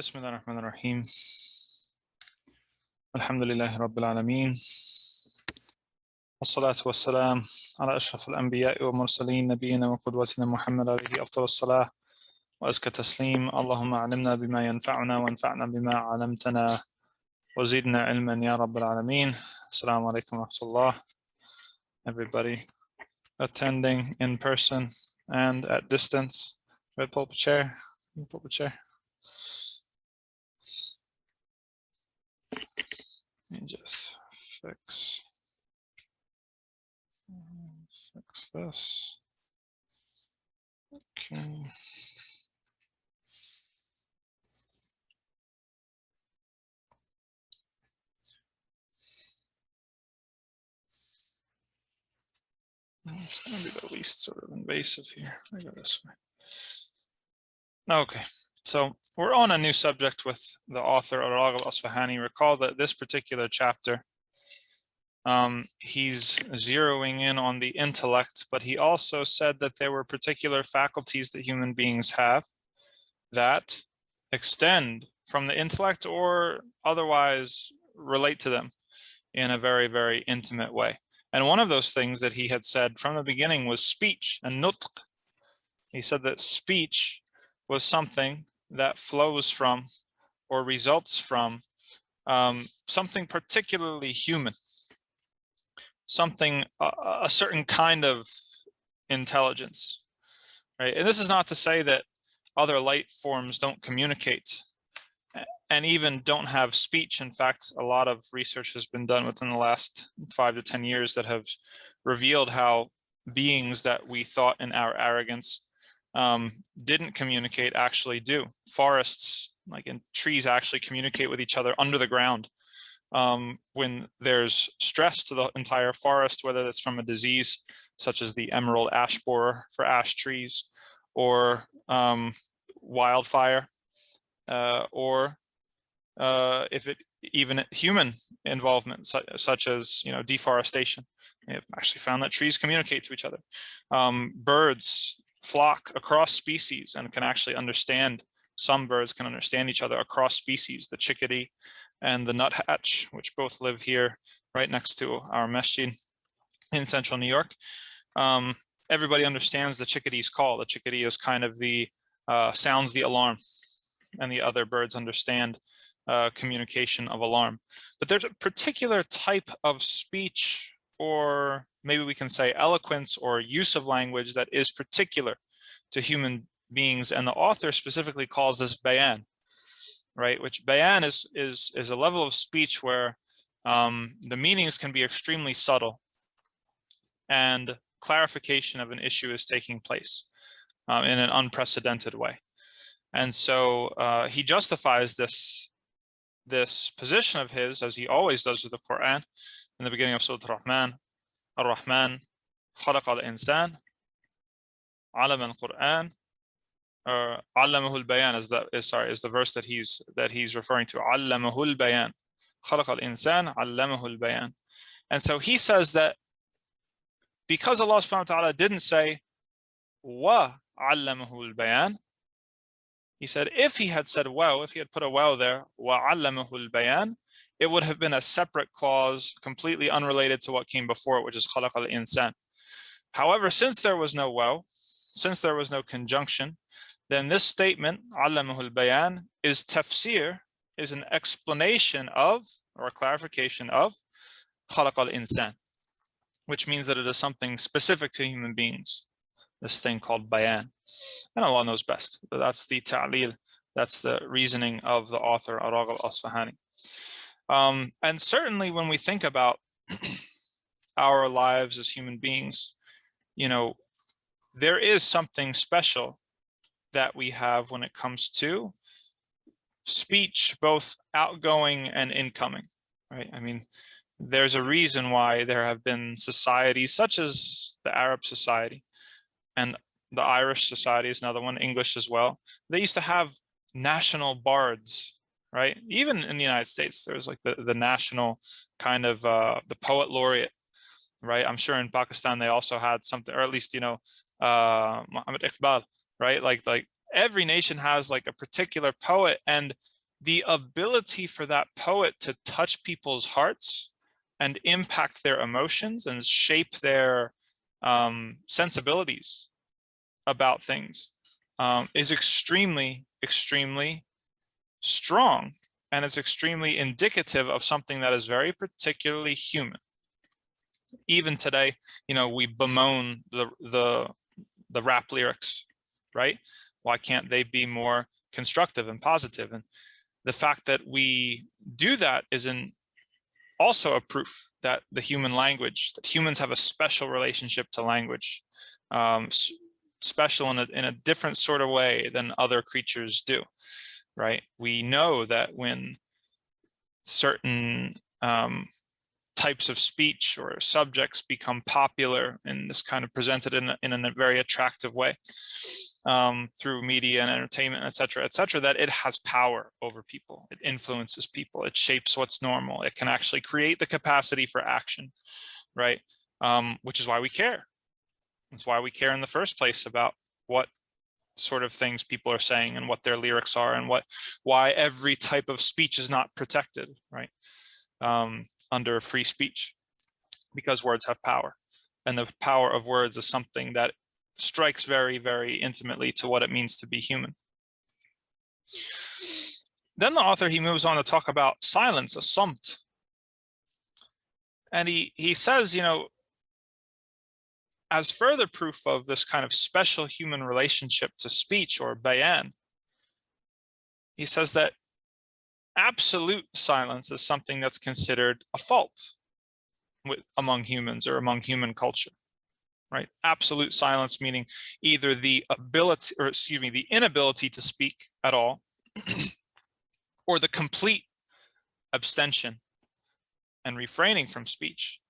بسم الله الرحمن الرحيم الحمد لله رب العالمين والصلاة والسلام على أشرف الأنبياء والمرسلين نبينا وقدوتنا محمد عليه أفضل الصلاة وأزكى تسليم. اللهم علمنا بما ينفعنا وانفعنا بما علمتنا وزدنا علما يا رب العالمين. السلام عليكم ورحمة الله. Everybody attending in person and at distance. Red pulpit chair. Pulpit chair. Let me just fix this. Okay. It's going to be the least sort of invasive here. I go this way. Okay, so we're on a new subject with the author Raghib Asfahani. Recall that this particular chapter, he's zeroing in on the intellect, but he also said that there were particular faculties that human beings have that extend from the intellect or otherwise relate to them in a very, very intimate way. And one of those things that he had said from the beginning was speech and nutq. He said that speech was something that flows from or results from something particularly human, something, a certain kind of intelligence, right? And this is not to say that other light forms don't communicate and even don't have speech. In fact, a lot of research has been done within the last 5 to 10 years that have revealed how beings that we thought in our arrogance didn't communicate actually do. Forests, like in trees, actually communicate with each other under the ground. When there's stress to the entire forest, whether that's from a disease such as the emerald ash borer for ash trees, or wildfire, or if it even human involvement, such as deforestation. We have actually found that trees communicate to each other. Birds flock across species and can actually understand. Some birds can understand each other across species. The chickadee and the nuthatch, which both live here right next to our masjid in central New York. Everybody understands the chickadee's call. The chickadee is kind of the sounds the alarm, and the other birds understand communication of alarm. But there's a particular type of speech, or maybe we can say eloquence or use of language, that is particular to human beings, and the author specifically calls this bayan, right? Which bayan is a level of speech where the meanings can be extremely subtle and clarification of an issue is taking place in an unprecedented way. And so he justifies this position of his, as he always does with the Quran, in the beginning of Surah Ar-Rahman, Ar-Rahman, خلق الإنسان, علم القرآن, علمه البيان is the verse that he's referring to. علمه البيان, خلق الإنسان, علمه البيان. And so he says that because Allah subhanahu wa ta'ala didn't say wa علمه البيان, he said if he had said wow, if he had put a wow there, wa علمه البيان, it would have been a separate clause completely unrelated to what came before it, which is خلق الإنسان. However, since there was no wow, since there was no conjunction, then this statement, علمه البيان, is tafsir, is an explanation of, or a clarification of, خلق الإنسان, which means that it is something specific to human beings, this thing called bayan. And Allah knows best. But that's the ta'lil, that's the reasoning of the author, Raghib Asfahani. And certainly when we think about our lives as human beings, there is something special that we have when it comes to speech, both outgoing and incoming, right? I mean, there's a reason why there have been societies such as the Arab society, and the Irish society is another one, English as well. They used to have national bards, right? Even in the United States, there's like the national kind of the poet laureate, right? I'm sure in Pakistan they also had something, or at least Muhammad Iqbal, right? Like every nation has like a particular poet, and the ability for that poet to touch people's hearts and impact their emotions and shape their sensibilities about things is extremely, extremely strong. And it's extremely indicative of something that is very particularly human. Even today, you know, we bemoan the rap lyrics, right? Why can't they be more constructive and positive? And the fact that we do that is also a proof that the human language, that humans have a special relationship to language, special in a different sort of way than other creatures do, right? We know that when certain types of speech or subjects become popular and this kind of presented in a very attractive way through media and entertainment, et cetera, that it has power over people. It influences people. It shapes what's normal. It can actually create the capacity for action, right? Which is why we care. It's why we care in the first place about what sort of things people are saying and what their lyrics are and why every type of speech is not protected, right? Under free speech, because words have power, and the power of words is something that strikes very, very intimately to what it means to be human. Then the author, he moves on to talk about silence, a samt. And he says, you know, as further proof of this kind of special human relationship to speech or bayan, he says that absolute silence is something that's considered a fault among humans or among human culture, right? Absolute silence meaning either the ability, or excuse me, the inability to speak at all, or the complete abstention and refraining from speech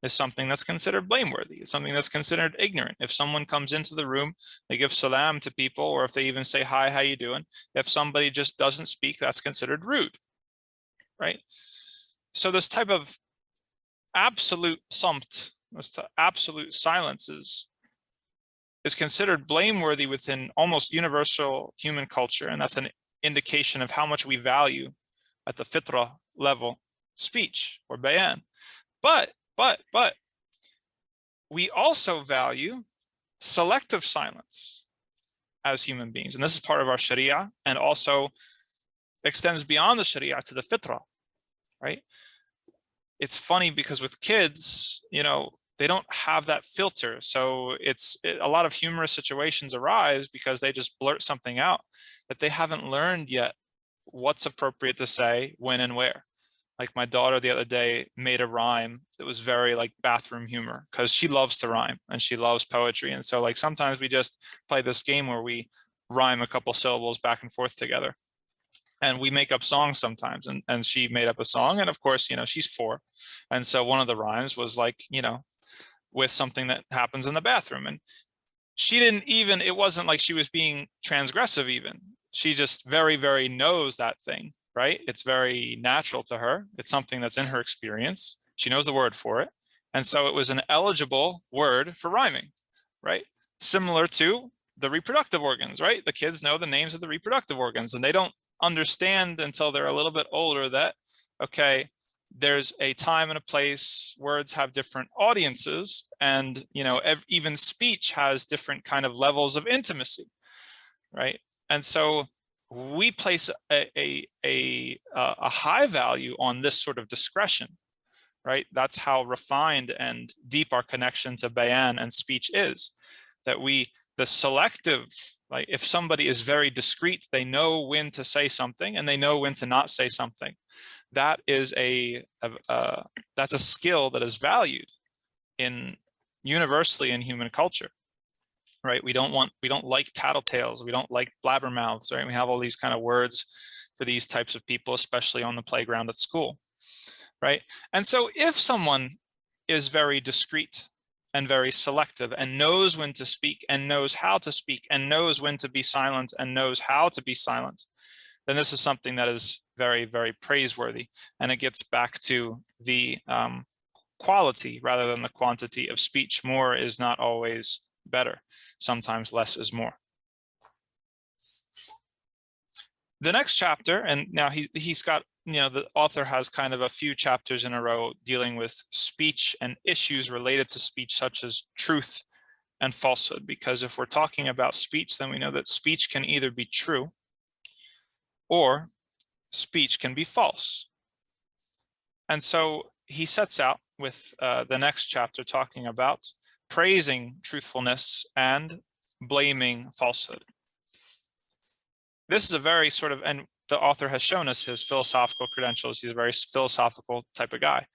is something that's considered blameworthy. It's something that's considered ignorant. If someone comes into the room, they give salam to people, or if they even say, hi, how you doing? If somebody just doesn't speak, that's considered rude, right? So this type of absolute samt, this absolute silence is considered blameworthy within almost universal human culture. And that's an indication of how much we value at the fitra level speech or bayan. But we also value selective silence as human beings. And this is part of our Shariah, and also extends beyond the Shariah to the fitra, right? It's funny because with kids, you know, they don't have that filter. So a lot of humorous situations arise because they just blurt something out that they haven't learned yet what's appropriate to say, when and where. Like my daughter the other day made a rhyme that was very like bathroom humor, because she loves to rhyme and she loves poetry. And so like sometimes we just play this game where we rhyme a couple syllables back and forth together. And we make up songs sometimes, and she made up a song. And of course, you know, she's 4. And so one of the rhymes was like, you know, with something that happens in the bathroom. And she didn't even, it wasn't like she was being transgressive even. She just very, very knows that thing, right? It's very natural to her. It's something that's in her experience. She knows the word for it. And so it was an eligible word for rhyming, right? Similar to the reproductive organs, right? The kids know the names of the reproductive organs, and they don't understand until they're a little bit older that, okay, there's a time and a place, words have different audiences, and, you know, even speech has different kind of levels of intimacy, right? And so we place a high value on this sort of discretion, right? That's how refined and deep our connection to bayan and speech is, that the selective, like if somebody is very discreet, they know when to say something and they know when to not say something. That is that's a skill that is valued universally in human culture, right? We don't like tattletales. We don't like blabbermouths, right? We have all these kind of words for these types of people, especially on the playground at school, right? And so if someone is very discreet and very selective and knows when to speak and knows how to speak and knows when to be silent and knows how to be silent, then this is something that is very, very praiseworthy. And it gets back to the quality rather than the quantity of speech. More is not always better. Sometimes less is more. The next chapter, and now he's got, the author has kind of a few chapters in a row dealing with speech and issues related to speech, such as truth and falsehood. Because if we're talking about speech, then we know that speech can either be true or speech can be false. And so he sets out with the next chapter talking about praising truthfulness and blaming falsehood. This is a very sort of, and the author has shown us his philosophical credentials. He's a very philosophical type of guy.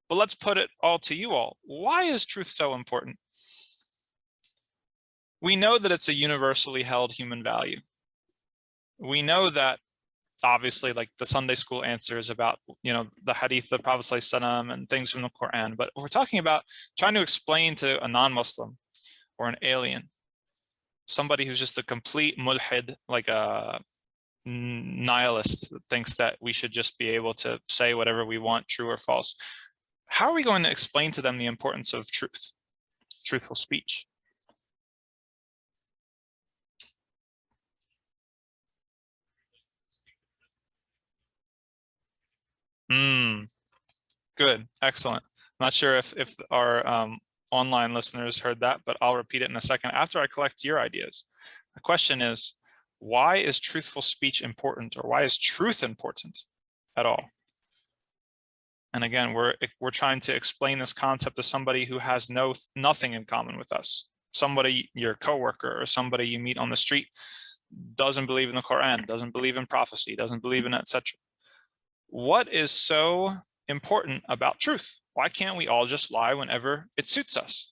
But let's put it all to you all. Why is truth so important? We know that it's a universally held human value. We know that, obviously, like the Sunday school answers about, the hadith, the Prophet ﷺ, and things from the Quran. But if we're talking about trying to explain to a non-Muslim or an alien, somebody who's just a complete mulhid, like a nihilist that thinks that we should just be able to say whatever we want, true or false, how are we going to explain to them the importance of truth, truthful speech? Good, excellent. I'm not sure if our online listeners heard that, but I'll repeat it in a second after I collect your ideas. The question is, why is truthful speech important, or why is truth important at all? And again, we're trying to explain this concept to somebody who has nothing in common with us. Somebody, your coworker, or somebody you meet on the street, doesn't believe in the Quran, doesn't believe in prophecy, doesn't believe in etc. What is so important about truth? Why can't we all just lie whenever it suits us?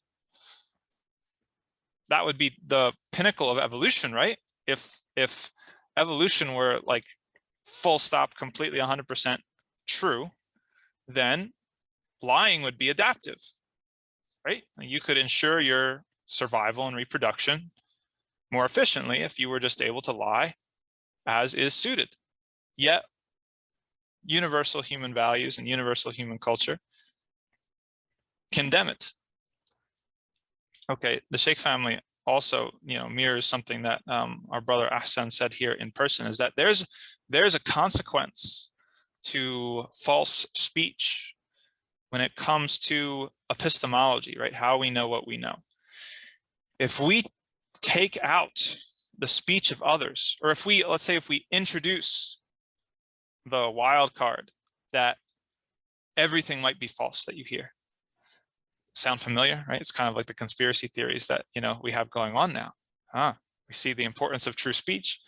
That would be the pinnacle of evolution, right? If evolution were like full stop, completely 100% true, then lying would be adaptive, right? You could ensure your survival and reproduction more efficiently if you were just able to lie as is suited. Yet universal human values and universal human culture condemn it. Okay, the Sheikh family also, mirrors something that our brother Ahsan said here in person, is that there's a consequence to false speech when it comes to epistemology, right? How we know what we know. If we take out the speech of others, or let's say if we introduce the wild card that everything might be false that you hear. Sound familiar, right? It's kind of like the conspiracy theories that, we have going on now. We see the importance of true speech.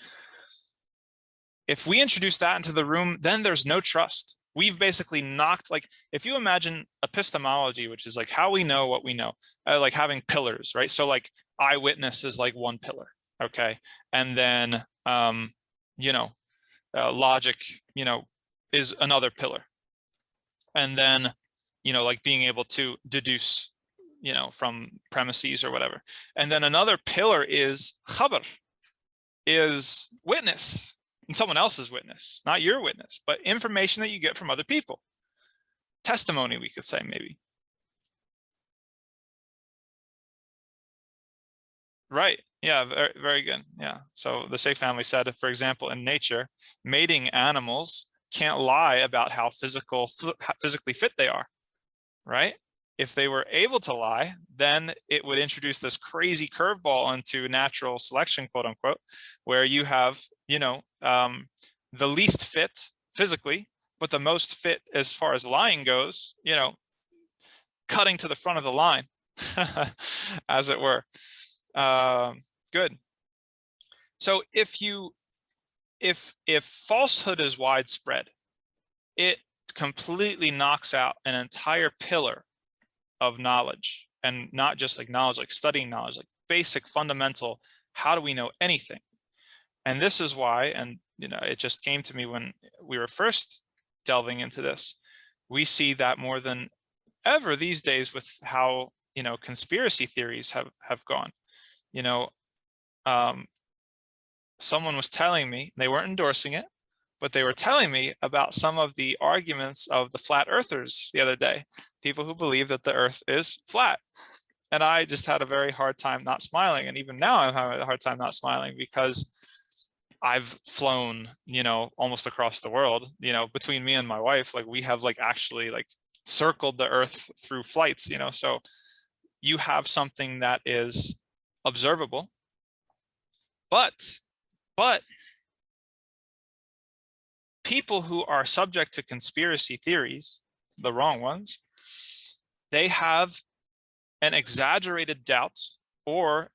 If we introduce that into the room, then there's no trust. We've basically knocked, like, if you imagine epistemology, which is like how we know what we know, like having pillars, right? So like eyewitness is like one pillar, okay? And then, logic, is another pillar. And then, like being able to deduce, from premises or whatever. And then another pillar is khabar, is witness, and someone else's witness, not your witness, but information that you get from other people. Testimony, we could say, maybe. Right. Yeah, very, very good. Yeah. So the Sheikh family said, for example, in nature, mating animals can't lie about how physically fit they are, right? If they were able to lie, then it would introduce this crazy curveball into natural selection, quote unquote, where you have, the least fit physically, but the most fit as far as lying goes, cutting to the front of the line, as it were. Good. So if falsehood is widespread, it completely knocks out an entire pillar of knowledge, and not just like knowledge, like studying knowledge, like basic fundamental, how do we know anything? And this is why, and it just came to me when we were first delving into this, we see that more than ever these days with how, conspiracy theories have gone. Someone was telling me, they weren't endorsing it, but they were telling me about some of the arguments of the flat earthers the other day, people who believe that the earth is flat. And I just had a very hard time not smiling. And even now I'm having a hard time not smiling, because I've flown, almost across the world, between me and my wife, like we have like actually like circled the earth through flights, so you have something that is observable, but people who are subject to conspiracy theories, the wrong ones, they have an exaggerated doubt or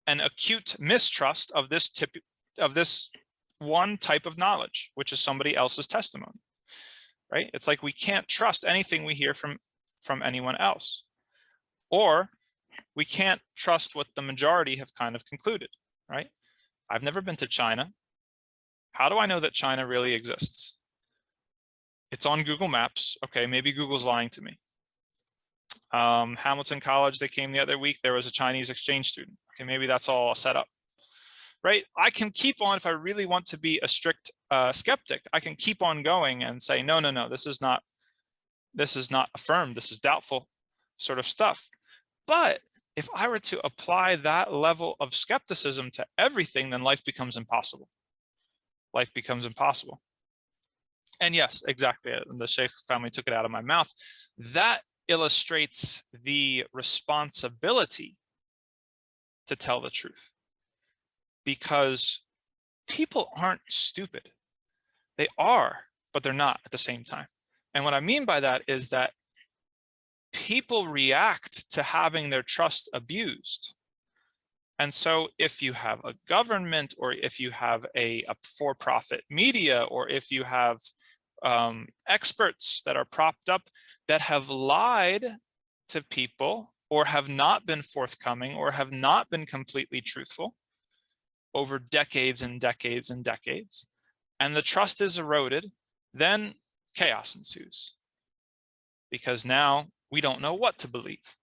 an acute mistrust of this one type of knowledge, which is somebody else's testimony, right? It's like we can't trust anything we hear from anyone else, or we can't trust what the majority have kind of concluded, right? I've never been to China. How do I know that China really exists? It's on Google Maps. Okay, maybe Google's lying to me. Hamilton College, they came the other week, there was a Chinese exchange student. Okay, maybe that's all set up, right? I can keep on, if I really want to be a strict skeptic, I can keep on going and say, no, this is not affirmed, this is doubtful sort of stuff. But if I were to apply that level of skepticism to everything, then life becomes impossible. Life becomes impossible. And yes, exactly. The Sheikh family took it out of my mouth. That illustrates the responsibility to tell the truth, because people aren't stupid. They are, but they're not at the same time. And what I mean by that is that people react to having their trust abused. And so if you have a government, or if you have a for-profit media, or if you have experts that are propped up that have lied to people, or have not been forthcoming, or have not been completely truthful over decades and decades and decades, and the trust is eroded, then chaos ensues. Because now we don't know what to believe,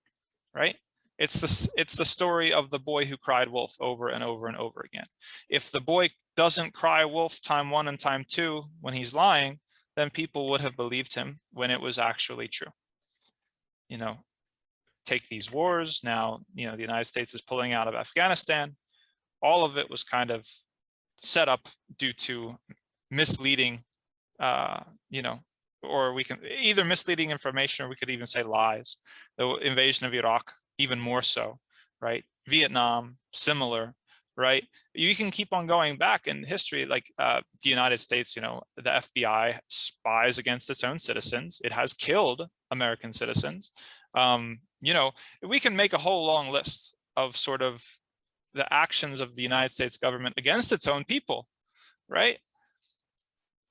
right? It's the story of the boy who cried wolf over and over and over again. If the boy doesn't cry wolf time 1 and time 2 when he's lying, then people would have believed him when it was actually true. Take these wars now, the United States is pulling out of Afghanistan. All of it was kind of set up due to misleading, or we can either misleading information, or we could even say lies. The invasion of Iraq, even more so, right? Vietnam, similar, right? You can keep on going back in history, like the United States, the FBI spies against its own citizens. It has killed American citizens. We can make a whole long list of sort of the actions of the United States government against its own people, right?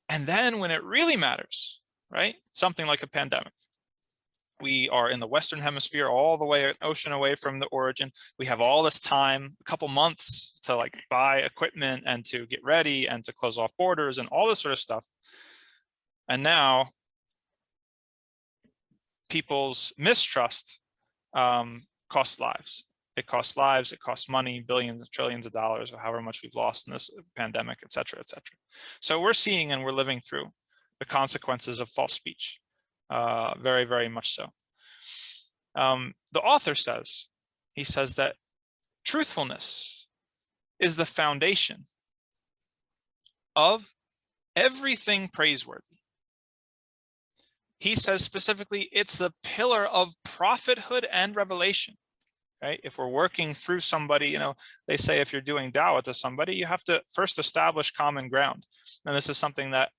And then when it really matters, right? Something like a pandemic. We are in the Western Hemisphere, all the way an ocean away from the origin. We have all this time, a couple months to like buy equipment and to get ready and to close off borders and all this sort of stuff. And now people's mistrust costs lives. It costs lives, it costs money, billions and trillions of dollars, or however much we've lost in this pandemic, et cetera, et cetera. So we're seeing and we're living through the consequences of false speech, very, very much so. The author says, he says that truthfulness is the foundation of everything praiseworthy. He says specifically, it's the pillar of prophethood and revelation. Right? If we're working through somebody, they say if you're doing dawah to somebody, you have to first establish common ground. And this is something that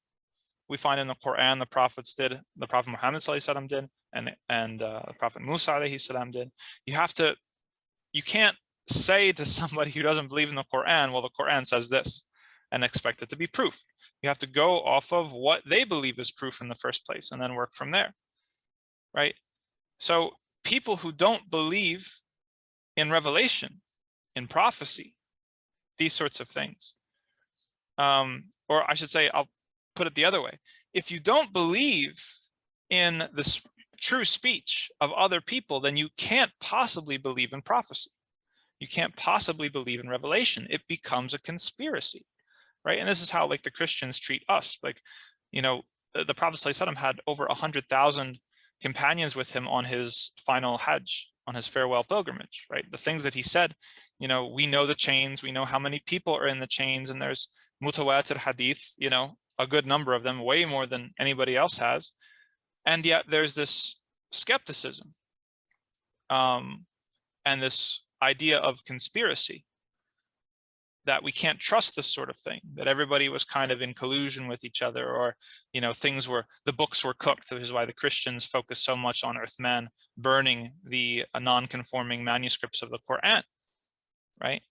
we find in the Quran, the prophets did, the Prophet Muhammad ﷺ did, and the Prophet Musa ﷺ did. You can't say to somebody who doesn't believe in the Quran, well, the Quran says this, and expect it to be proof. You have to go off of what they believe is proof in the first place, and then work from there, right? So people who don't believe in revelation, in prophecy, these sorts of things. Or I should say, I'll put it the other way. If you don't believe in the true speech of other people, then you can't possibly believe in prophecy. You can't possibly believe in revelation. It becomes a conspiracy, right? And this is how like the Christians treat us. Like, the Prophet ﷺ had over 100,000 companions with him on his final Hajj, on his farewell pilgrimage, right? The things that he said, you know, we know the chains, we know how many people are in the chains, and there's mutawatir hadith, you know, a good number of them, way more than anybody else has. And yet there's this skepticism and this idea of conspiracy, that we can't trust this sort of thing, that everybody was kind of in collusion with each other, or, you know, the books were cooked, which is why the Christians focus so much on Uthman burning the non-conforming manuscripts of the Quran, right?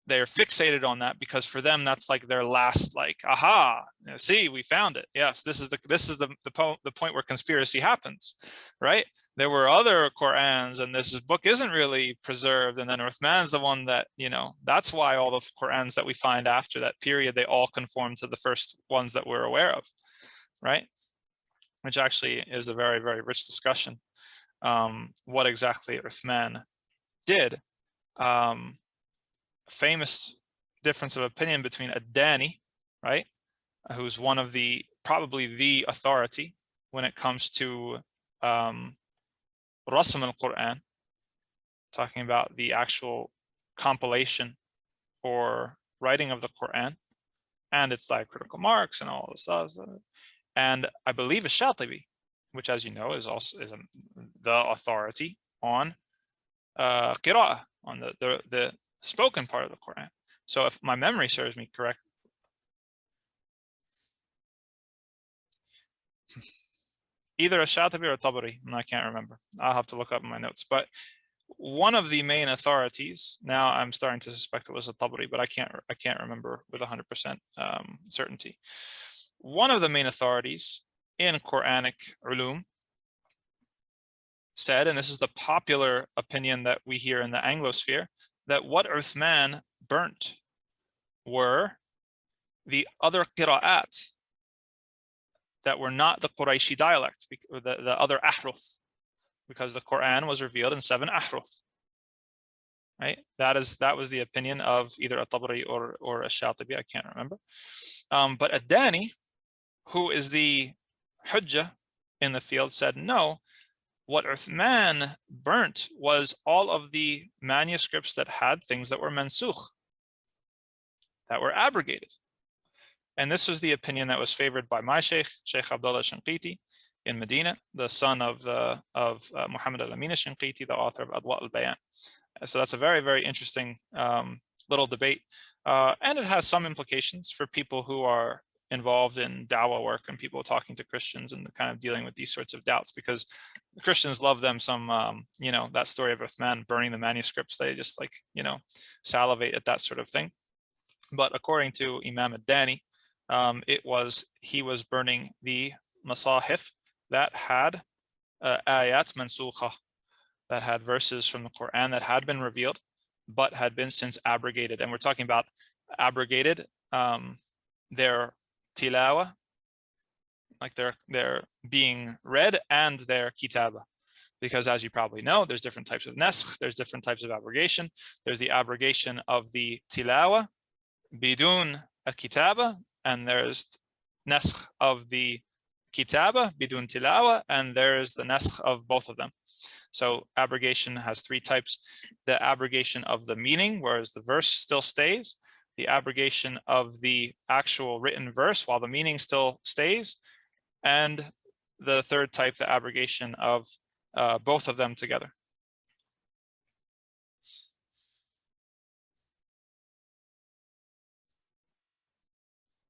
They're fixated on that because for them that's like their last, like, aha, you know, see, we found it. Yes, this is the point where conspiracy happens, right? There were other Qurans and this book isn't really preserved, and then Uthman's the one that, you know, that's why all the Qurans that we find after that period, they all conform to the first ones that we're aware of, right? Which actually is a very, very rich discussion. What exactly Uthman did. Famous difference of opinion between Adani, right, who's one of the, probably the authority when it comes to Rasm al-Quran, talking about the actual compilation or writing of the Quran and its diacritical marks and all this stuff. And I believe Ash-Shatibi, which, as you know, is also the authority on qira'ah, on the spoken part of the Quran. So if my memory serves me correct, either Ash-Shatibi or Tabari, I can't remember. I'll have to look up in my notes. But one of the main authorities, now I'm starting to suspect it was a Tabari, but I can't remember with 100% certainty. One of the main authorities in Quranic ulum said, and this is the popular opinion that we hear in the Anglosphere, that what Uthman burnt were the other qira'at that were not the Qurayshi dialect, the other ahruf, because the Quran was revealed in 7 ahruf, right? That was the opinion of either at-Tabari or Ash-Shatibi, I can't remember. But Adani, who is the hujjah in the field, said no. What Uthman burnt was all of the manuscripts that had things that were mansukh, that were abrogated. And this was the opinion that was favored by my Sheikh Abdullah Shanqiti in Medina, the son of Muhammad al-Amin al-Shanqiti, the author of Adwa al-Bayan. So that's a very, very interesting little debate. And it has some implications for people who are involved in dawah work and people talking to Christians and kind of dealing with these sorts of doubts, because the Christians love them some, you know, that story of Uthman burning the manuscripts. They just, like, you know, salivate at that sort of thing. But according to Imam Ad-Dani, he was burning the masahif that had ayat mansukha, that had verses from the Quran that had been revealed but had been since abrogated. And we're talking about abrogated, their tilawa, like they're being read, and their kitaba, because as you probably know, there's different types of naskh, there's different types of abrogation. There's the abrogation of the tilawa bidun al-kitaba, and there's naskh of the kitaba bidun tilawa, and there's the naskh of both of them. So abrogation has 3 types: the abrogation of the meaning, whereas the verse still stays; the abrogation of the actual written verse while the meaning still stays; and the 3rd type, the abrogation of both of them together.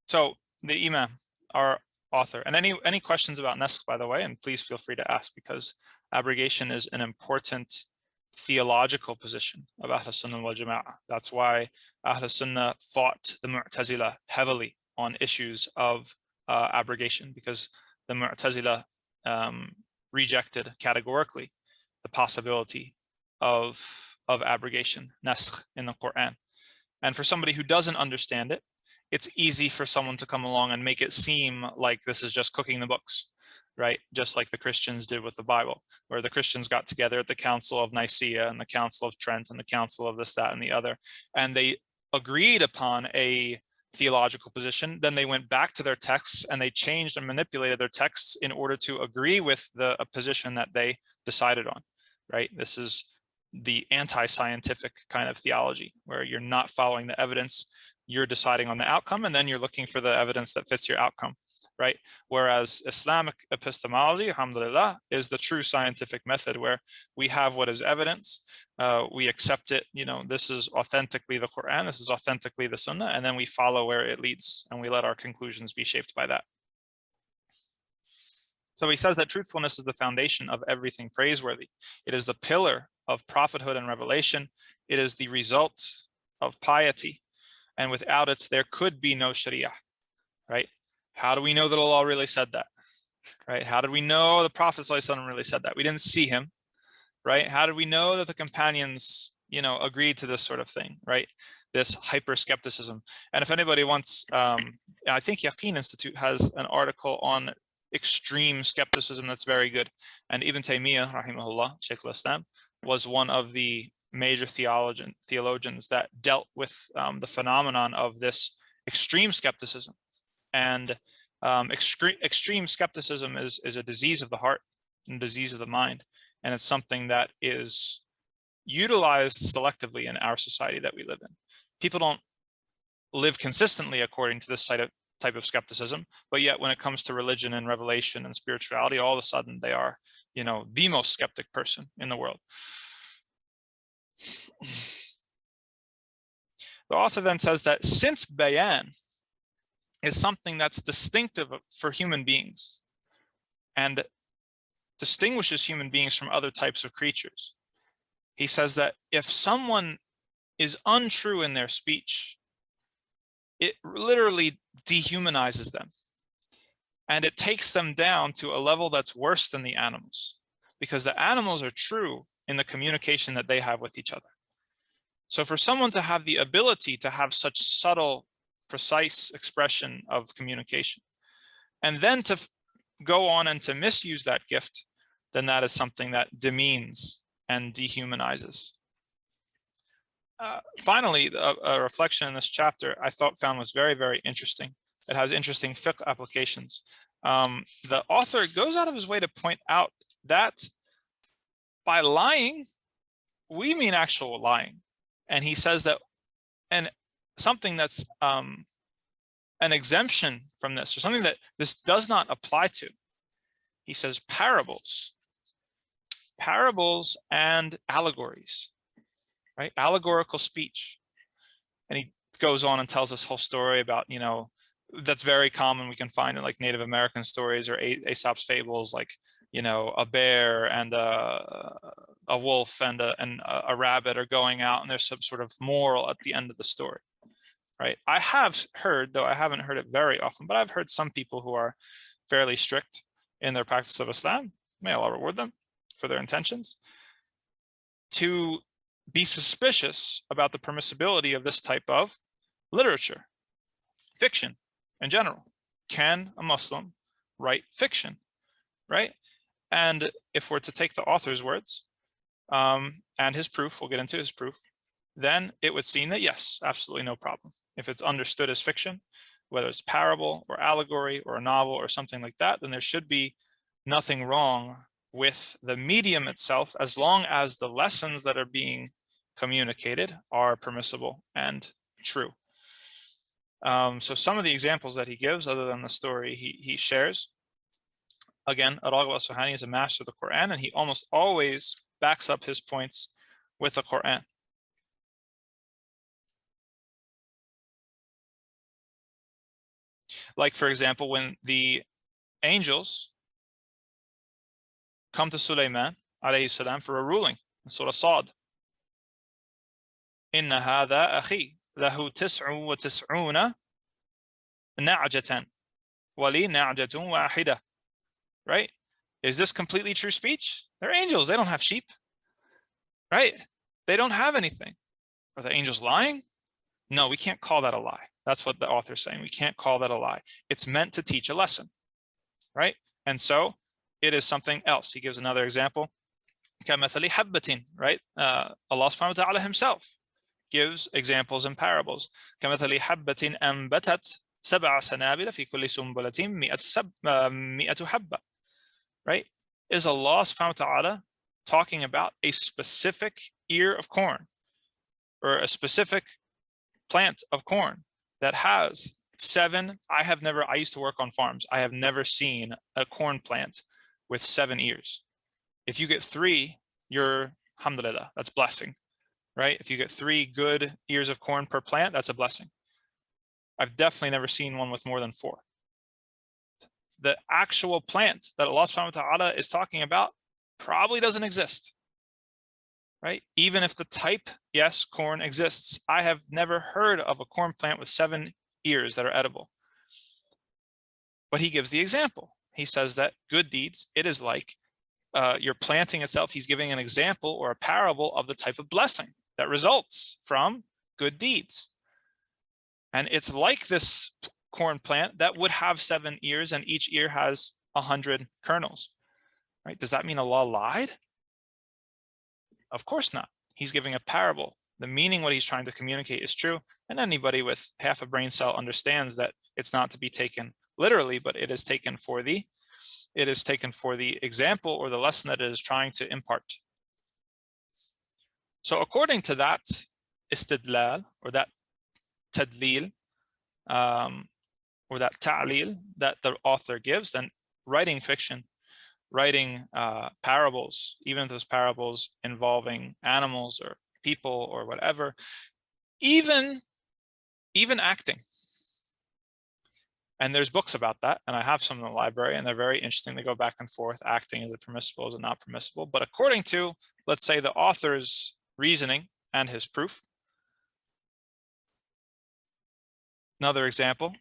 So the Imam, our author, and any questions about naskh, by the way, and please feel free to ask, because abrogation is an important theological position of Ahl Sunnah wal Jama'ah. That's why Ahl Sunnah fought the Mu'tazila heavily on issues of abrogation, because the Mu'tazila rejected categorically the possibility of abrogation, naskh, in the Quran. And for somebody who doesn't understand it, it's easy for someone to come along and make it seem like this is just cooking the books, right? Just like the Christians did with the Bible, where the Christians got together at the Council of Nicaea and the Council of Trent and the Council of this, that, and the other, and they agreed upon a theological position. Then they went back to their texts and they changed and manipulated their texts in order to agree with the position that they decided on. right? This is the anti-scientific kind of theology, where you're not following the evidence, you're deciding on the outcome, and then you're looking for the evidence that fits your outcome, right? Whereas Islamic epistemology, alhamdulillah, is the true scientific method, where we have what is evidence, we accept it, this is authentically the Quran, this is authentically the Sunnah, and then we follow where it leads, and we let our conclusions be shaped by that. So he says that truthfulness is the foundation of everything praiseworthy. It is the pillar of prophethood and revelation. It is the result of piety. And without it, there could be no Shariah, right? How do we know that Allah really said that, right? How did we know the Prophet ﷺ really said that? We didn't see him, right? How did we know that the companions, agreed to this sort of thing, right? This hyper skepticism. And if anybody wants, I think Yaqeen Institute has an article on extreme skepticism that's very good. And Ibn Taymiyyah, rahimahullah, Shaykh al-Islam, was one of the major theologians that dealt with the phenomenon of this extreme skepticism. And extreme skepticism is a disease of the heart and disease of the mind. And it's something that is utilized selectively in our society that we live in. People don't live consistently according to this type of skepticism, but yet when it comes to religion and revelation and spirituality, all of a sudden they are, the most skeptic person in the world. The author then says that since bayan is something that's distinctive for human beings and distinguishes human beings from other types of creatures, he says that if someone is untrue in their speech, it literally dehumanizes them, and it takes them down to a level that's worse than the animals, because the animals are true in the communication that they have with each other. So for someone to have the ability to have such subtle, precise expression of communication, and then to go on and to misuse that gift, then that is something that demeans and dehumanizes. Finally, a reflection in this chapter I found was very, very interesting. It has interesting fiqh applications. The author goes out of his way to point out that by lying, we mean actual lying. And he says that, and something that's an exemption from this, or something that this does not apply to. He says parables and allegories, right? Allegorical speech. And he goes on and tells this whole story about, that's very common. We can find in like Native American stories or Aesop's fables, like, a bear and a wolf and a rabbit are going out, and there's some sort of moral at the end of the story, right? I have heard, though I haven't heard it very often, but I've heard some people who are fairly strict in their practice of Islam, may Allah reward them for their intentions, to be suspicious about the permissibility of this type of literature, fiction in general. Can a Muslim write fiction, right? And if we're to take the author's words and his proof, we'll get into his proof, then it would seem that yes, absolutely no problem. If it's understood as fiction, whether it's parable or allegory or a novel or something like that, then there should be nothing wrong with the medium itself, as long as the lessons that are being communicated are permissible and true. So some of the examples that he gives, other than the story he shares, again, Raghib Asfahani is a master of the Quran, and he almost always backs up his points with the Quran. Like, for example, when the angels come to Sulaiman alayhi salam for a ruling in Surah Sad. Inna hadha akhi lahu tis'u wa tis'una na'jatan wa li na'jatun wahida. Right? Is this completely true speech? They're angels. They don't have sheep. Right? They don't have anything. Are the angels lying? No, we can't call that a lie. That's what the author's saying. We can't call that a lie. It's meant to teach a lesson. Right? And so it is something else. He gives another example. كَمَثَلِ حَبَّةٍ, right? Allah subhanahu wa ta'ala himself gives examples in parables. كَمَثَلِ حَبَّةٍ أَنْبَتَتْ سَبْعَ سَنَابِلَ فِي كُلِّ سُنْبُلَةٍ مِئَةُ حَبَّةٍ. Right? Is Allah subhanahu wa ta'ala talking about a specific ear of corn or a specific plant of corn that has 7. I used to work on farms. I have never seen a corn plant with 7 ears. If you get 3, you're alhamdulillah, that's blessing, right? If you get 3 good ears of corn per plant, that's a blessing. I've definitely never seen one with more than 4. The actual plant that Allah subhanahu wa ta'ala is talking about probably doesn't exist, right? Even if the type, yes, corn exists. I have never heard of a corn plant with 7 ears that are edible. But he gives the example. He says that good deeds, it is like your planting itself. He's giving an example or a parable of the type of blessing that results from good deeds. And it's like this corn plant that would have 7 ears, and each ear has 100 kernels, right? Does that mean Allah lied? Of course not. He's giving a parable. The meaning, what he's trying to communicate is true. And anybody with half a brain cell understands that it's not to be taken literally, but it is taken for the example or the lesson that it is trying to impart. So according to that istidlal, or that tadlil, or that ta'lil that the author gives, then writing fiction, writing parables, even those parables involving animals or people or whatever, even acting. And there's books about that, and I have some in the library, and they're very interesting. They go back and forth. Acting, is it permissible, is it not permissible? But according to, let's say, the author's reasoning and his proof. Another example.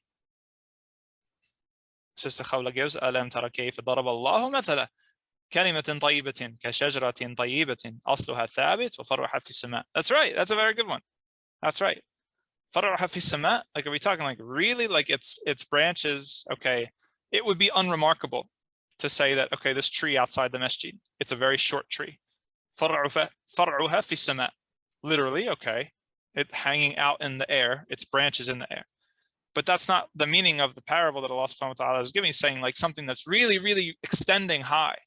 Sister Khawla gives, أَلَمْ تَرَ كَيْفَ ضَرَبَ اللَّهُ مَثَلًا كَلِمَةٍ طَيِّبَةٍ كَشَجَرَةٍ طَيِّبَةٍ أَصْلُهَا ثَابِتٌ وَفَرْعُهَا فِي السَّمَاءِ. That's right. That's a very good one. That's right. فَرْعُهَا فِي السَّمَاءِ. Like, are we talking like really like its branches? Okay, it would be unremarkable to say that, okay, this tree outside the masjid, it's a very short tree. فَرْعُهَا فِي السَّمَاءِ. Literally, okay, it hanging out in the air, its branches in the air. But that's not the meaning of the parable that Allah subhanahu wa ta'ala is giving. He's saying like something that's really, really extending high,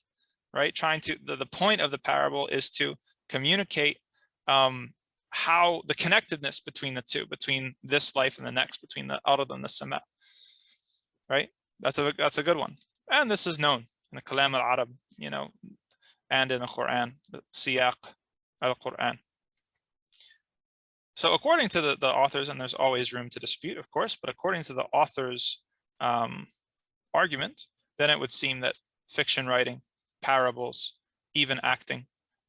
right? Trying to, the point of the parable is to communicate how the connectedness between the two, between this life and the next, between the ard and the sama, right? That's a good one. And this is known in the Kalam al-Arab, you know, and in the Quran, the Siyaq al-Quran. So according to the authors, and there's always room to dispute, of course, but according to the author's argument, then it would seem that fiction writing, parables, even acting,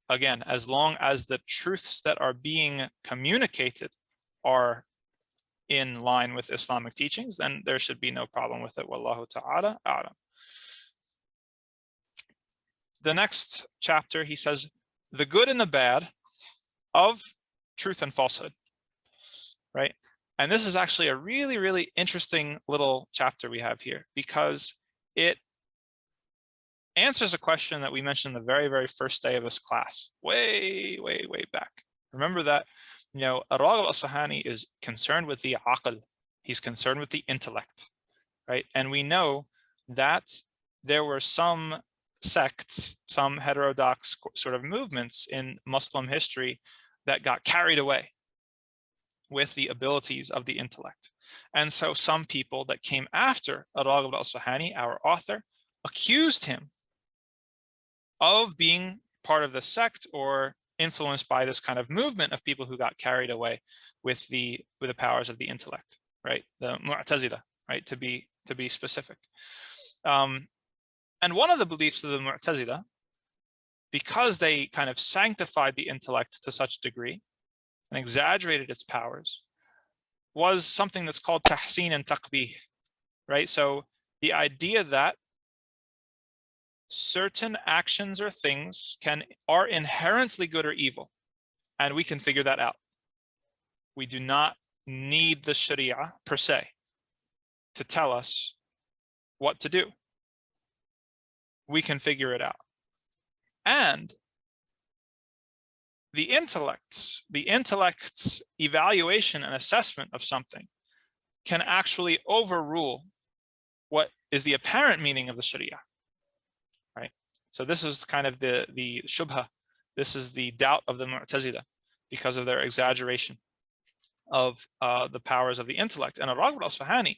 again, as long as the truths that are being communicated are in line with Islamic teachings, then there should be no problem with it. Wallahu ta'ala a'lam. The next chapter, he says, the good and the bad of truth and falsehood, right? And this is actually a really, really interesting little chapter we have here, because it answers a question that we mentioned the very, very first day of this class, way, way, way back. Remember that, you know, Raghib Asfahani is concerned with the aql. He's concerned with the intellect, right? And we know that there were some sects, some heterodox sort of movements in Muslim history that got carried away with the abilities of the intellect. And so some people that came after Raghib al-Asfahani, our author, accused him of being part of the sect or influenced by this kind of movement of people who got carried away with the powers of the intellect, right? The Mu'tazila, right? To be specific. And one of the beliefs of the Mu'tazila, because they kind of sanctified the intellect to such a degree and exaggerated its powers, was something that's called tahsin and taqbih, right? So the idea that certain actions or things are inherently good or evil, and we can figure that out. We do not need the Shariah per se to tell us what to do. We can figure it out. And the intellect's evaluation and assessment of something can actually overrule what is the apparent meaning of the Shariah, right? So this is kind of the shubha This is the doubt of the Mu'tazila because of their exaggeration of the powers of the intellect. And Raghib al-Asfahani,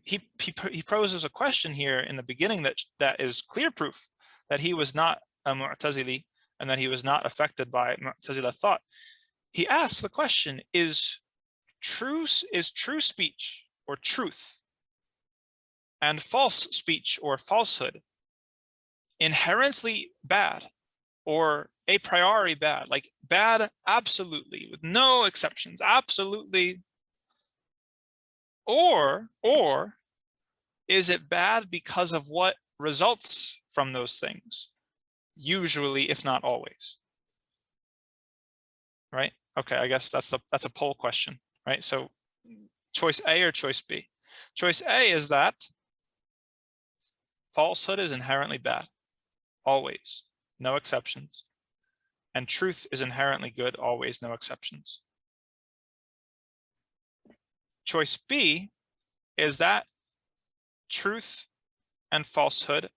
he poses a question here in the beginning that is clear proof that he was not a Mu'tazili and that he was not affected by Mu'tazila thought. He asks the question, is true speech or truth and false speech or falsehood inherently bad or a priori bad, like bad absolutely with no exceptions, absolutely, or is it bad because of what results from those things, usually if not always? Right? Okay, I guess that's a poll question, right? So choice A or choice B? Choice A is that falsehood is inherently bad, always, no exceptions. And truth is inherently good, always, no exceptions. Choice B is that truth and falsehood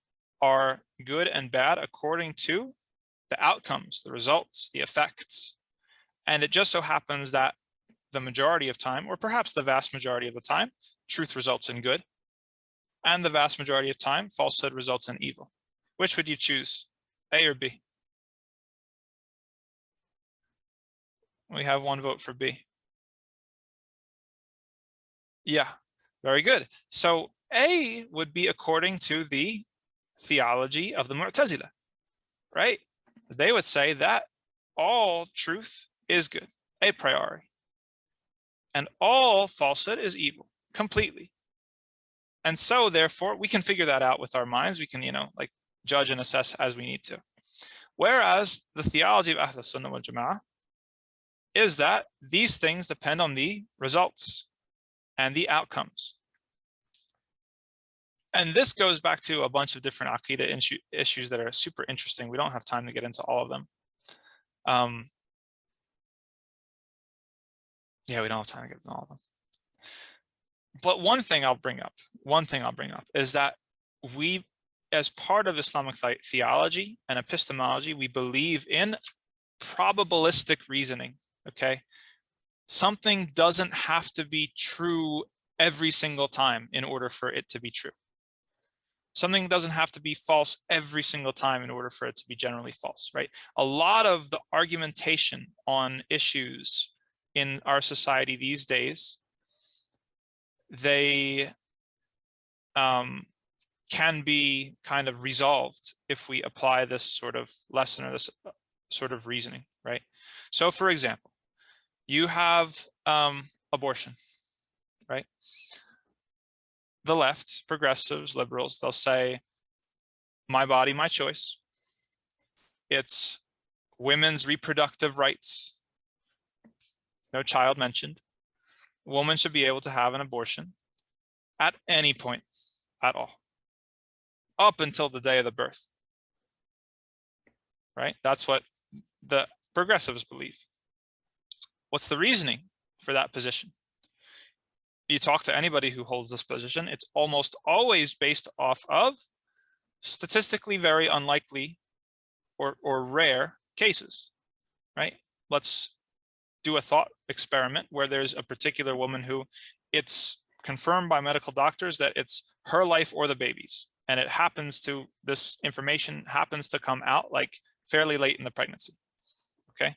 are good and bad according to the outcomes, the results, the effects. And it just so happens that the majority of time, or perhaps the vast majority of the time, truth results in good. And the vast majority of time, falsehood results in evil. Which would you choose, A or B? We have one vote for B. Yeah, very good. So A would be according to the theology of the Mu'tazila, right? They would say that all truth is good, a priori, and all falsehood is evil, completely. And so therefore, we can figure that out with our minds. We can, like judge and assess as we need to. Whereas the theology of Ahl Sunnah wal Jama'ah is that these things depend on the results and the outcomes. And this goes back to a bunch of different Aqidah issues that are super interesting. We don't have time to get into all of them. Yeah, we don't have time to get into all of them. But one thing I'll bring up is that we, as part of Islamic theology and epistemology, we believe in probabilistic reasoning, okay? Something doesn't have to be true every single time in order for it to be true. Something doesn't have to be false every single time in order for it to be generally false, right? A lot of the argumentation on issues in our society these days, they can be kind of resolved if we apply this sort of lesson or this sort of reasoning, right? So for example, you have abortion, right? The left, progressives, liberals, they'll say, my body, my choice. It's women's reproductive rights. No child mentioned. A woman should be able to have an abortion at any point at all, up until the day of the birth, right? That's what the progressives believe. What's the reasoning for that position? You talk to anybody who holds this position, it's almost always based off of statistically very unlikely or rare cases, right? Let's do a thought experiment where there's a particular woman who it's confirmed by medical doctors that it's her life or the baby's, and it happens to, this information happens to come out like fairly late in the pregnancy, okay?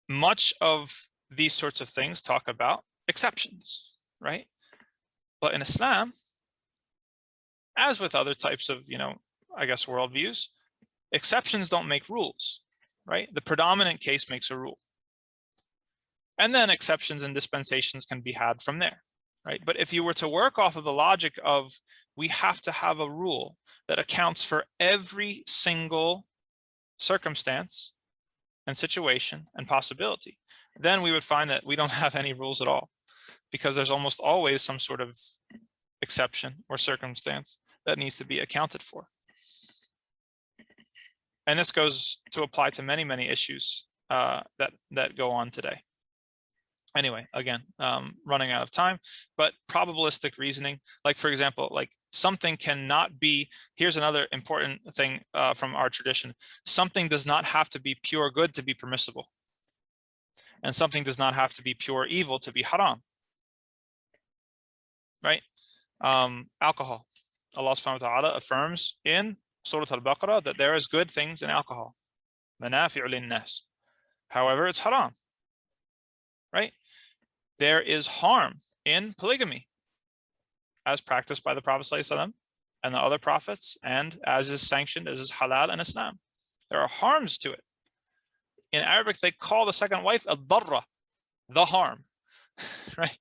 Much of these sorts of things talk about exceptions, right? But in Islam, as with other types of, I guess, worldviews, exceptions don't make rules, right? The predominant case makes a rule. And then exceptions and dispensations can be had from there, right? But if you were to work off of the logic of we have to have a rule that accounts for every single circumstance and situation and possibility, then we would find that we don't have any rules at all, because there's almost always some sort of exception or circumstance that needs to be accounted for. And this goes to apply to many, many issues that go on today. Anyway, again, running out of time, but probabilistic reasoning, like for example, like something cannot be, here's another important thing from our tradition, something does not have to be pure good to be permissible. And something does not have to be pure evil to be haram. Right? Alcohol. Allah subhanahu wa ta'ala affirms in Surah Al-Baqarah that there is good things in alcohol. Manafi'u lin-nas. However, it's haram. Right? There is harm in polygamy, as practiced by the Prophet ﷺ and the other prophets, and as is sanctioned, as is halal in Islam. There are harms to it. In Arabic, they call the second wife al-darra, the harm, right?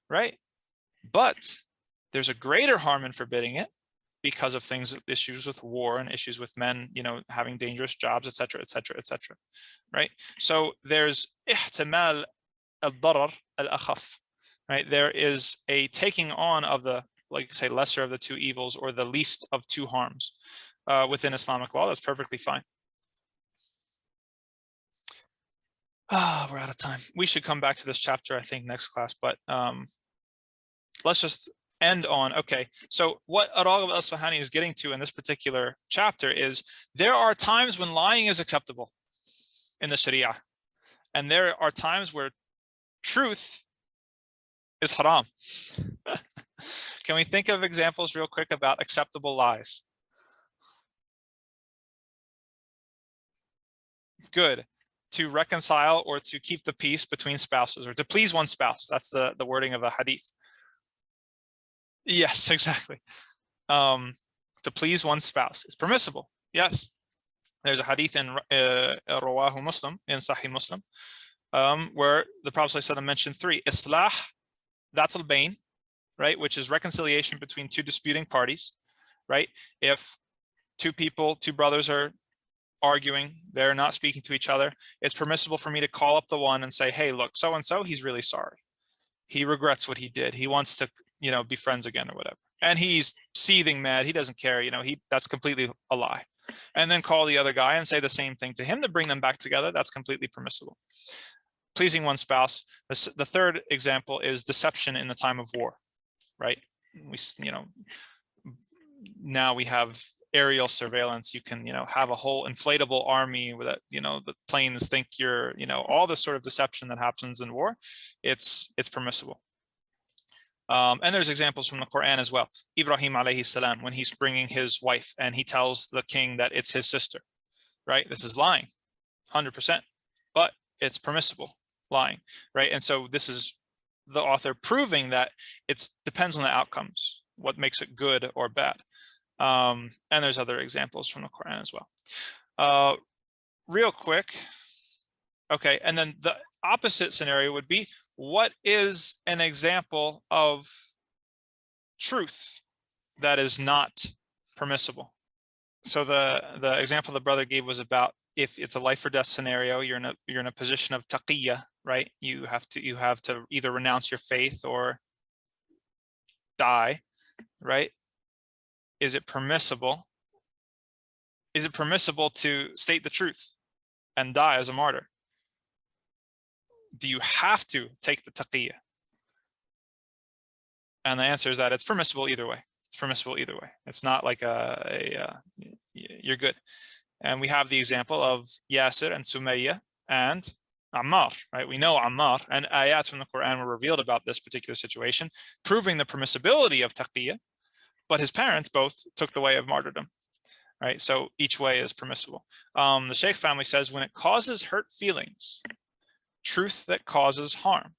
Right? But there's a greater harm in forbidding it because of things, issues with war and issues with men, you know, having dangerous jobs, etc., etc., etc. Right? So there's ihtimal al-darar al-akhaf, right? There is a taking on of the, like say, lesser of the two evils or the least of two harms within Islamic law. That's perfectly fine. We're out of time. We should come back to this chapter, I think, next class, but let's just end on, okay, so what Raghib Asfahani is getting to in this particular chapter is there are times when lying is acceptable in the Shariah, and there are times where truth is haram. Can we think of examples real quick about acceptable lies? Good. To reconcile or to keep the peace between spouses, or to please one spouse. That's the wording of a hadith. Yes, exactly. To please one spouse is permissible. Yes. There's a hadith in Rawahu Muslim, in Sahih Muslim, where the Prophet ﷺ mentioned three. Islah, Dhatul Bain, right, which is reconciliation between two disputing parties, right? If two brothers are arguing, they're not speaking to each other, it's permissible for me to call up the one and say, hey, look, so-and-so, he's really sorry. He regrets what he did. He wants to, you know, be friends again or whatever. And he's seething mad. He doesn't care, you know, that's completely a lie. And then call the other guy and say the same thing to him to bring them back together. That's completely permissible. Pleasing one spouse. The third example is deception in the time of war, right? You know, now we have aerial surveillance. You can, you know, have a whole inflatable army with that, you know, the planes think you're, you know, all this sort of deception that happens in war. It's permissible. And there's examples from the Quran as well. Ibrahim alayhi salam, when he's bringing his wife and he tells the king that it's his sister, right? This is lying, 100%, but it's permissible lying, right? And so this is the author proving that it depends on the outcomes, what makes it good or bad. And there's other examples from the Quran as well. Real quick, okay, and then the opposite scenario would be, what is an example of truth that is not permissible? So the example the brother gave was about if it's a life or death scenario, you're in a position of taqiyya, right? You have to either renounce your faith or die, right? Is it permissible? Is it permissible to state the truth and die as a martyr? Do you have to take the taqiyya? And the answer is that it's permissible either way. It's permissible either way. It's not like you're good. And we have the example of Yasir and Sumayya and Ammar, right? We know Ammar, and ayats from the Quran were revealed about this particular situation, proving the permissibility of taqiyya, but his parents both took the way of martyrdom, right? So each way is permissible. The Sheikh family says, when it causes hurt feelings, truth that causes harm.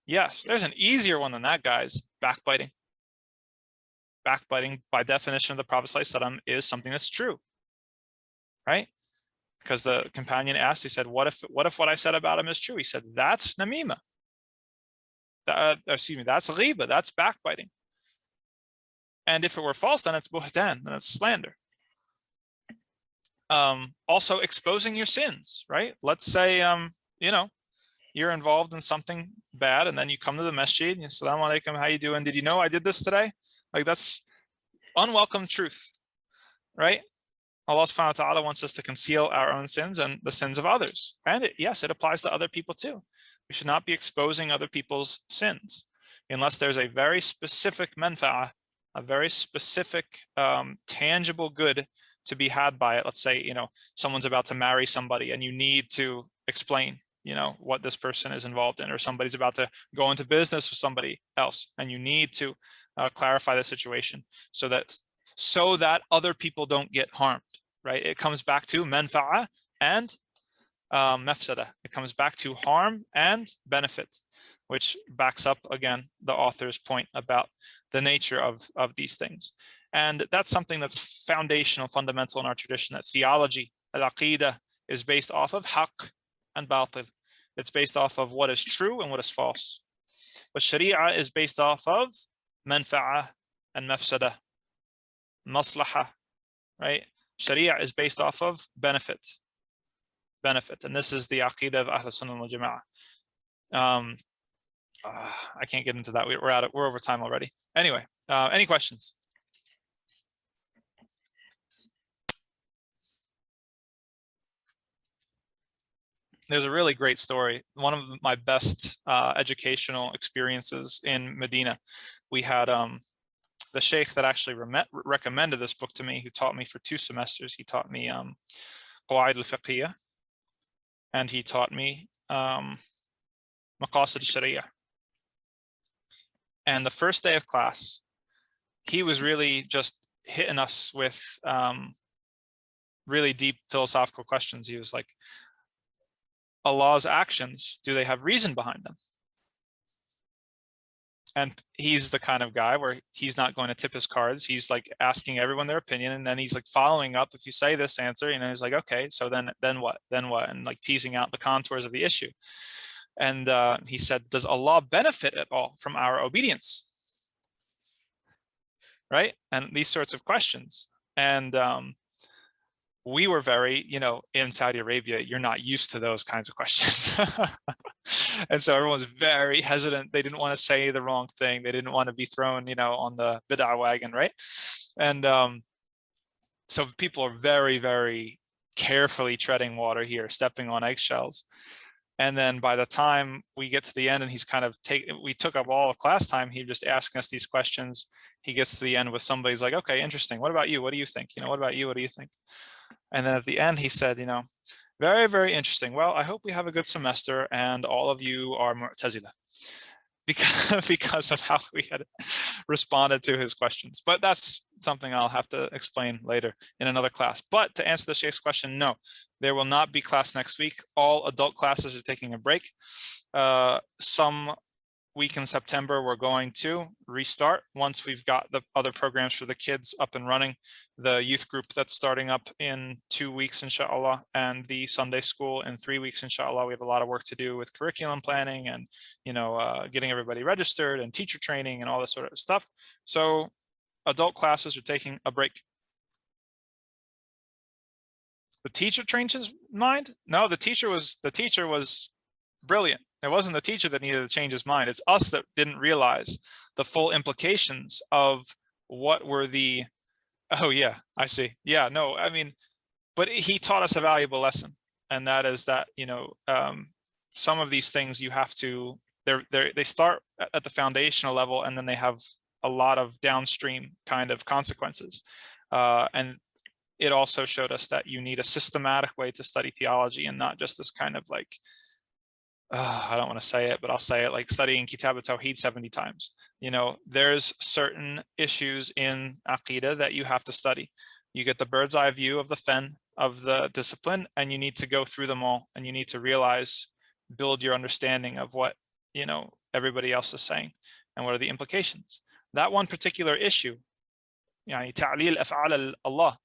Yes, there's an easier one than that, guys. Backbiting. Backbiting, by definition of the Prophet ﷺ, is something that's true, right? Because the companion asked, he said, what if what I said about him is true? He said, that's namima. That's ghiba, that's backbiting. And if it were false, then it's buhtan, then it's slander. Also exposing your sins, right? Let's say, you know, you're involved in something bad, and then you come to the masjid and assalamu alaikum, how you doing? Did you know I did this today? Like, that's unwelcome truth, right? Allah subhanahu wa ta'ala wants us to conceal our own sins and the sins of others. And yes, it applies to other people too. We should not be exposing other people's sins unless there's a very specific manfa'ah, a very specific tangible good to be had by it. Let's say, someone's about to marry somebody and you need to explain, what this person is involved in, or somebody's about to go into business with somebody else and you need to clarify the situation so that other people don't get harmed, right? It comes back to manfa'ah and mafsada. It comes back to harm and benefit, which backs up again the author's point about the nature of these things. And that's something that's foundational, fundamental in our tradition, that theology, al-aqidah, is based off of haqq and batil. It's based off of what is true and what is false. But Shariah is based off of manfa'ah and mafsada, maslaha, right? Shariah is based off of benefit. And this is the aqidah of Ahl Sunnah wal Jama'ah. I can't get into that. We're over time already. Anyway, any questions? There's a really great story. One of my best educational experiences in Medina. We had the sheikh that actually recommended this book to me, who taught me for 2 semesters. He taught me Qawaid al-Fiqhiyah, and he taught me Maqasid al-Shariah. And the first day of class, he was really just hitting us with really deep philosophical questions. He was like, Allah's actions, do they have reason behind them? And he's the kind of guy where he's not going to tip his cards. He's like asking everyone their opinion, and then he's like following up. If you say this answer, he's like, okay, so then what? And like teasing out the contours of the issue. And he said, does Allah benefit at all from our obedience? Right? And these sorts of questions. And we were very, in Saudi Arabia, you're not used to those kinds of questions. And so everyone's very hesitant. They didn't want to say the wrong thing. They didn't want to be thrown, on the bid'ah wagon, right? And so people are very, very carefully treading water here, stepping on eggshells. And then by the time we get to the end and he's kind of we took up all of class time, he just asking us these questions. He gets to the end with somebody's like, okay, interesting. What about you? What do you think? What about you? What do you think? And then at the end, he said, very, very interesting. Well, I hope we have a good semester and all of you are Mu'tazila, because of how we had responded to his questions. But that's something I'll have to explain later in another class. But to answer the Sheikh's question, no, there will not be class next week. All adult classes are taking a break. Some week in September, we're going to restart once we've got the other programs for the kids up and running. The youth group that's starting up in 2 weeks, inshallah, and the Sunday school in 3 weeks, inshallah. We have a lot of work to do with curriculum planning and, getting everybody registered and teacher training and all this sort of stuff. So adult classes are taking a break. The teacher changed his mind? No, the teacher was brilliant. It wasn't the teacher that needed to change his mind. It's us that didn't realize the full implications of what were the, oh yeah, I see. Yeah, no, but he taught us a valuable lesson. And that is that, some of these things you have to, they start at the foundational level and then they have a lot of downstream kind of consequences. And it also showed us that you need a systematic way to study theology and not just this kind of like, I don't want to say it, but I'll say it, like studying Kitab al-Tawheed 70 times. There's certain issues in Aqidah that you have to study. You get the bird's eye view of the fen of the discipline, and you need to go through them all, and you need to build your understanding of what, everybody else is saying, and what are the implications. That one particular issue, ta'lil af'al Allah,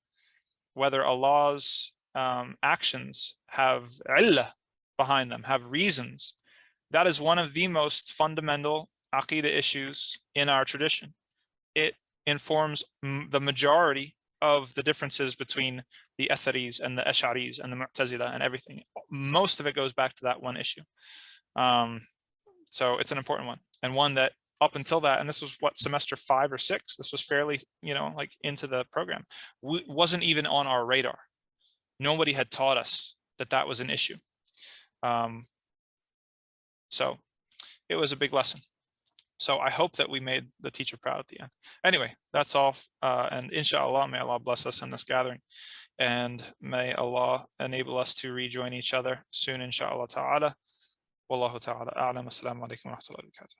whether Allah's actions have illah behind them, have reasons. That is one of the most fundamental Aqidah issues in our tradition. It informs the majority of the differences between the Atharis and the Ash'aris and the Mu'tazila and everything. Most of it goes back to that one issue. So it's an important one, and one that up until that, and this was what, semester 5 or 6, this was fairly, like into the program, wasn't even on our radar. Nobody had taught us that that was an issue. So it was a big lesson. So I hope that we made the teacher proud at the end. Anyway, that's all. And inshallah, may Allah bless us in this gathering. And may Allah enable us to rejoin each other soon, inshallah ta'ala. Wallahu ta'ala a'lam. Assalamu alaikum wa rahmatullahi wa barakatuh.